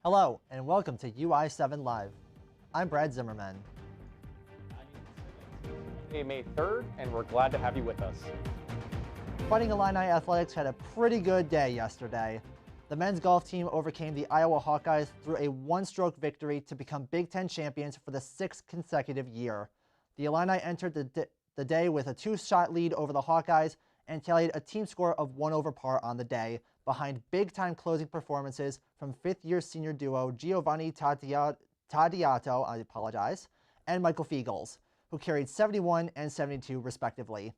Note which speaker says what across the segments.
Speaker 1: Hello, and welcome to UI7 Live. I'm Brad Zimmerman.
Speaker 2: May 3rd, and we're glad to have you with us.
Speaker 1: Fighting Illini Athletics had a pretty good day yesterday. The men's golf team overcame the Iowa Hawkeyes through a one-stroke victory to become Big Ten champions for the 6th consecutive year. The Illini entered the day with a 2-shot lead over the Hawkeyes and tallied a team score of 1 over par on the day, behind big-time closing performances from fifth-year senior duo Giovanni Taddiato, and Michael Fiegels, who carried 71 and 72 respectively.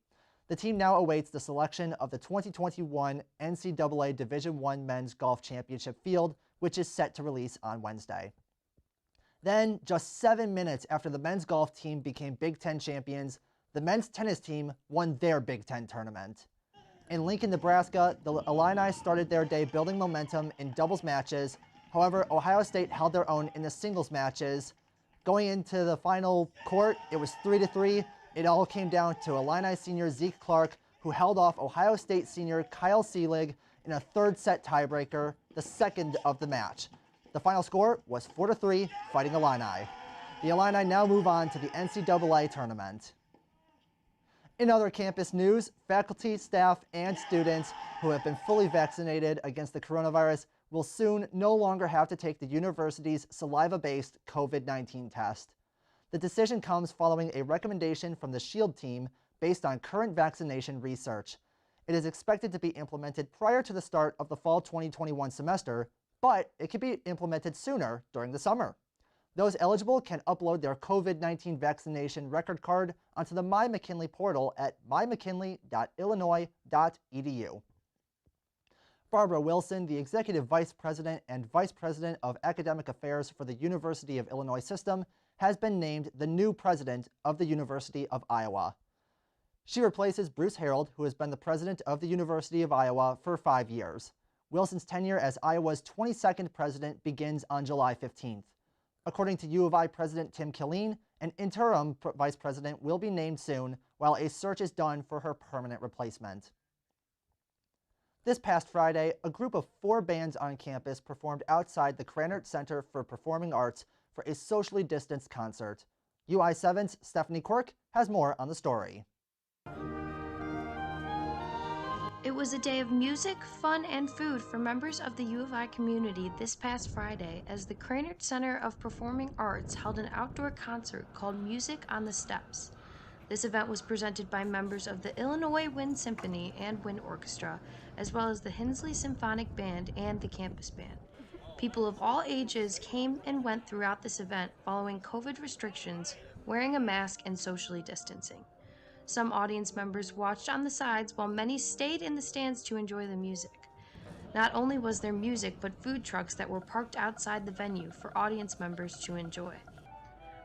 Speaker 1: The team now awaits the selection of the 2021 NCAA Division I Men's Golf Championship field, which is set to release on Wednesday. Then, just 7 minutes after the men's golf team became Big Ten champions, the men's tennis team won their Big Ten tournament. In Lincoln, Nebraska, the Illini started their day building momentum in doubles matches. However, Ohio State held their own in the singles matches. Going into the final court, it was 3-3. It all came down to Illini senior Zeke Clark, who held off Ohio State senior Kyle Seelig in a third-set tiebreaker, the second of the match. The final score was 4-3, Fighting Illini. The Illini now move on to the NCAA tournament. In other campus news, faculty, staff, and students who have been fully vaccinated against the coronavirus will soon no longer have to take the university's saliva-based COVID-19 test. The decision comes following a recommendation from the SHIELD team based on current vaccination research. It is expected to be implemented prior to the start of the fall 2021 semester, but it could be implemented sooner during the summer. Those eligible can upload their COVID-19 vaccination record card onto the My McKinley portal at mymckinley.illinois.edu. Barbara Wilson, the Executive Vice President and Vice President of Academic Affairs for the University of Illinois System, has been named the new president of the University of Iowa. She replaces Bruce Harold, who has been the president of the University of Iowa for 5 years. Wilson's tenure as Iowa's 22nd president begins on July 15th. According to U of I President Tim Killeen, an interim vice president will be named soon, while a search is done for her permanent replacement. This past Friday, a group of 4 bands on campus performed outside the Krannert Center for Performing Arts for a socially distanced concert. UI7's Stephanie Quirk has more on the story.
Speaker 3: It was a day of music, fun, and food for members of the U of I community this past Friday as the Krannert Center of Performing Arts held an outdoor concert called Music on the Steps. This event was presented by members of the Illinois Wind Symphony and Wind Orchestra, as well as the Hensley Symphonic Band and the Campus Band. People of all ages came and went throughout this event following COVID restrictions, wearing a mask and socially distancing. Some audience members watched on the sides while many stayed in the stands to enjoy the music. Not only was there music, but food trucks that were parked outside the venue for audience members to enjoy.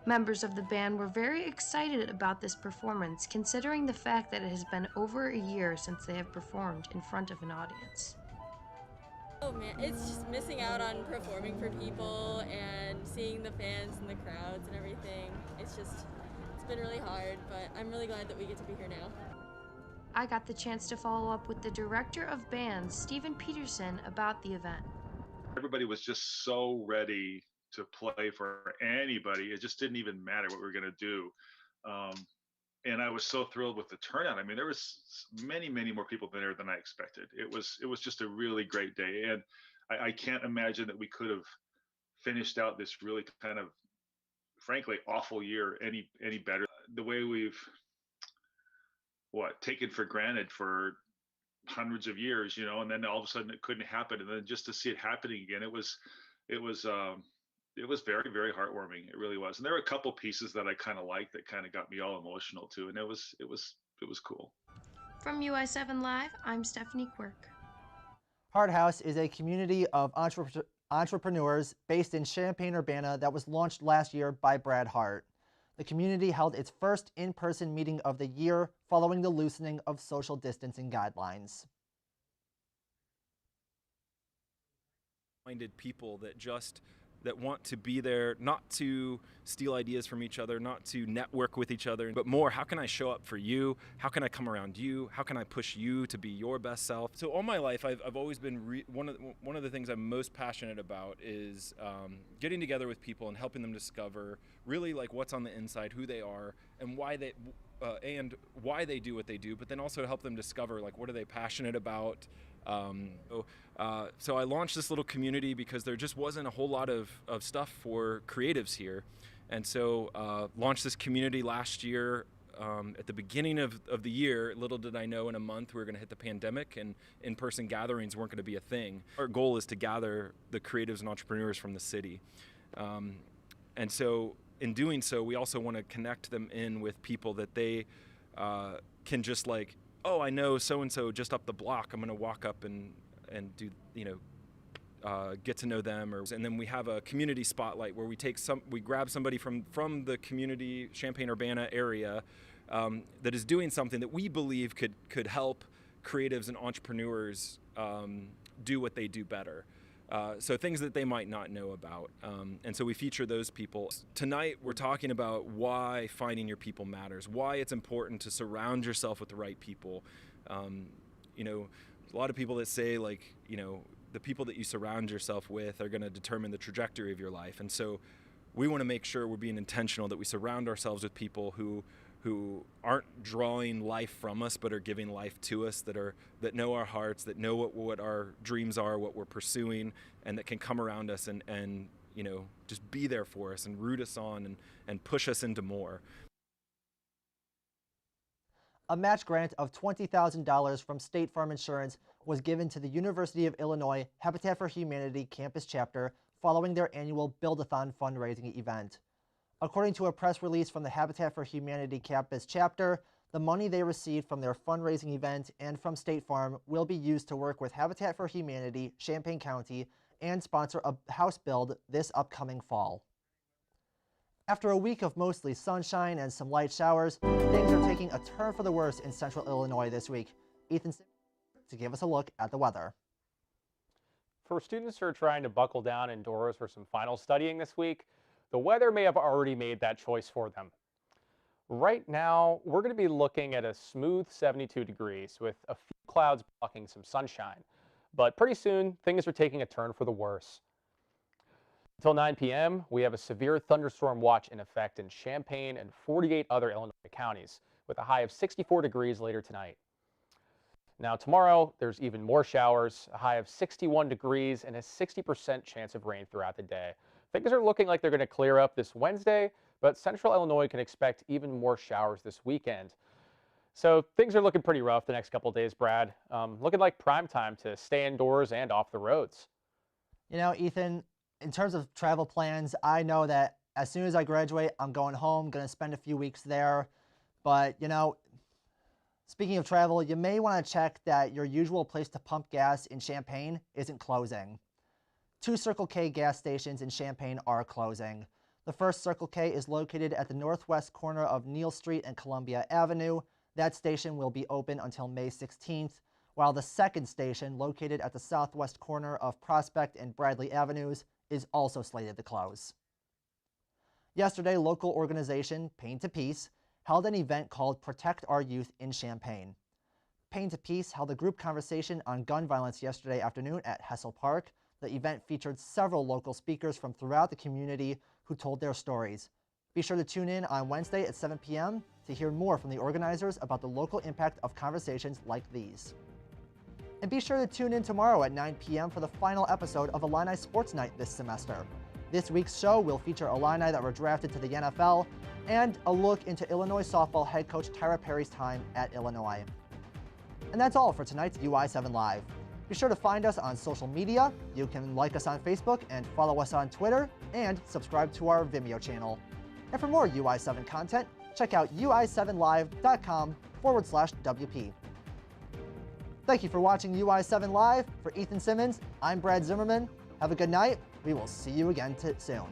Speaker 3: Members of the band were very excited about this performance, considering the fact that it has been over a year since they have performed in front of an audience.
Speaker 4: Oh man, it's just missing out on performing for people and seeing the fans and the crowds and everything. It's been really hard, but I'm really glad that we get to be here now.
Speaker 3: I got the chance to follow up with the director of bands, Stephen Peterson, about the event.
Speaker 5: Everybody was just so ready to play for anybody. It just didn't even matter what we were going to do. And I was so thrilled with the turnout. I mean, there was many more people there than I expected. It was just a really great day. And I can't imagine that we could have finished out this really kind of, frankly, awful year any better. The way we've taken for granted for hundreds of years, and then all of a sudden it couldn't happen, and then just to see it happening again, it was very, very heartwarming. It really was. And there were a couple pieces that I kind of liked that kind of got me all emotional too, and it was cool.
Speaker 3: From UI7 Live, I'm Stephanie Quirk.
Speaker 1: Hard House is a community of entrepreneurs based in Champaign-Urbana that was launched last year by Brad Hart. The community held its first in-person meeting of the year following the loosening of social distancing guidelines.
Speaker 6: Minded people that just that want to be there, not to steal ideas from each other, not to network with each other, but more, how can I show up for you? How can I come around you? How can I push you to be your best self? So all my life, I've always been, one of the things I'm most passionate about is getting together with people and helping them discover really like what's on the inside, who they are, and why they do what they do, but then also to help them discover like what are they passionate about. So I launched this little community because there just wasn't a whole lot of stuff for creatives here. And so launched this community last year at the beginning of the year. Little did I know in a month we were going to hit the pandemic and in-person gatherings weren't going to be a thing. Our goal is to gather the creatives and entrepreneurs from the city. And so in doing so, we also want to connect them in with people that they can just like, oh, I know so-and-so just up the block. I'm going to walk up and do, get to know them. And then we have a community spotlight where we grab somebody from the community Champaign-Urbana area that is doing something that we believe could help creatives and entrepreneurs do what they do better. So things that they might not know about. And so we feature those people. Tonight, we're talking about why finding your people matters, why it's important to surround yourself with the right people. A lot of people that say like, the people that you surround yourself with are going to determine the trajectory of your life. And so we want to make sure we're being intentional, that we surround ourselves with people who aren't drawing life from us, but are giving life to us, that know our hearts, that know what our dreams are, what we're pursuing, and that can come around us and just be there for us and root us on and push us into more.
Speaker 1: A match grant of $20,000 from State Farm Insurance was given to the University of Illinois Habitat for Humanity campus chapter following their annual Build-a-thon fundraising event. According to a press release from the Habitat for Humanity campus chapter, the money they received from their fundraising event and from State Farm will be used to work with Habitat for Humanity, Champaign County, and sponsor a house build this upcoming fall. After a week of mostly sunshine and some light showers, things are taking a turn for the worse in central Illinois this week. Ethan Simmons to give us a look at the weather.
Speaker 2: For students who are trying to buckle down indoors for some final studying this week, the weather may have already made that choice for them. Right now, we're going to be looking at a smooth 72 degrees with a few clouds blocking some sunshine. But pretty soon, things are taking a turn for the worse. Until 9 p.m., we have a severe thunderstorm watch in effect in Champaign and 48 other Illinois counties, with a high of 64 degrees later tonight. Now tomorrow, there's even more showers, a high of 61 degrees, and a 60% chance of rain throughout the day. Things are looking like they're going to clear up this Wednesday, but central Illinois can expect even more showers this weekend. So things are looking pretty rough the next couple of days, Brad. Looking like prime time to stay indoors and off the roads.
Speaker 1: Ethan, in terms of travel plans, I know that as soon as I graduate, I'm going home, going to spend a few weeks there. But, speaking of travel, you may want to check that your usual place to pump gas in Champaign isn't closing. 2 Circle K gas stations in Champaign are closing. The first Circle K is located at the northwest corner of Neal Street and Columbia Avenue. That station will be open until May 16th, while the second station, located at the southwest corner of Prospect and Bradley Avenues, is also slated to close. Yesterday, local organization Pain to Peace held an event called Protect Our Youth in Champaign. Pain to Peace held a group conversation on gun violence yesterday afternoon at Hessel Park. The event featured several local speakers from throughout the community who told their stories. Be sure to tune in on Wednesday at 7 p.m. to hear more from the organizers about the local impact of conversations like these. And be sure to tune in tomorrow at 9 p.m. for the final episode of Illini Sports Night this semester. This week's show will feature Illini that were drafted to the NFL and a look into Illinois softball head coach Tyra Perry's time at Illinois. And that's all for tonight's UI7 Live. Be sure to find us on social media. You can like us on Facebook and follow us on Twitter and subscribe to our Vimeo channel. And for more UI7 content, check out ui7live.com/WP. Thank you for watching UI7 Live. For Ethan Simmons, I'm Brad Zimmerman. Have a good night. We will see you again soon.